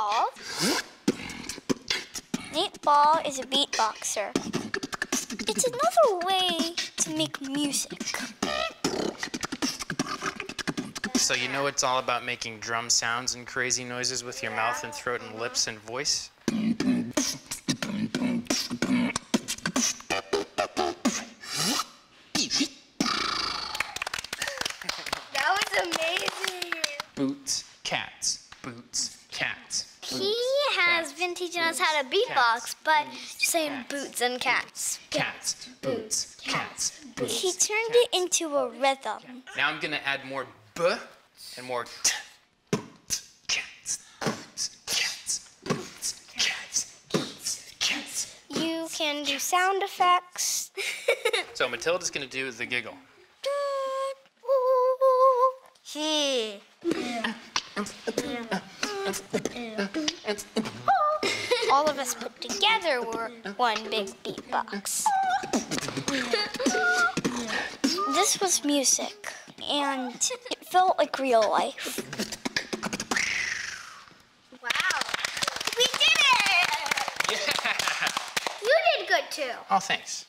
Ball. Nate Ball is a beatboxer. It's another way to make music. So you know it's all about making drum sounds and crazy noises with your mouth and throat and lips and voice? That was amazing. Boots, cats, boots, cats. He has been teaching us how to beatbox, but just saying boots and cats. Cats, boots, cats, boots. He turned it into a rhythm. Now I'm gonna add more b and more t. Boots, cats, boots, cats, boots, cats, boots, cats. You can do sound effects. So Matilda's gonna do the giggle. He. All of us put together were one big beatbox. This was music, and it felt like real life. Wow. We did it! Yeah! You did good, too. Oh, thanks.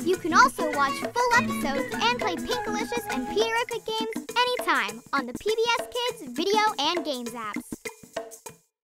You can also watch full episodes and play Pinkalicious and Peter Pick games anytime on the PBS Kids video and games apps.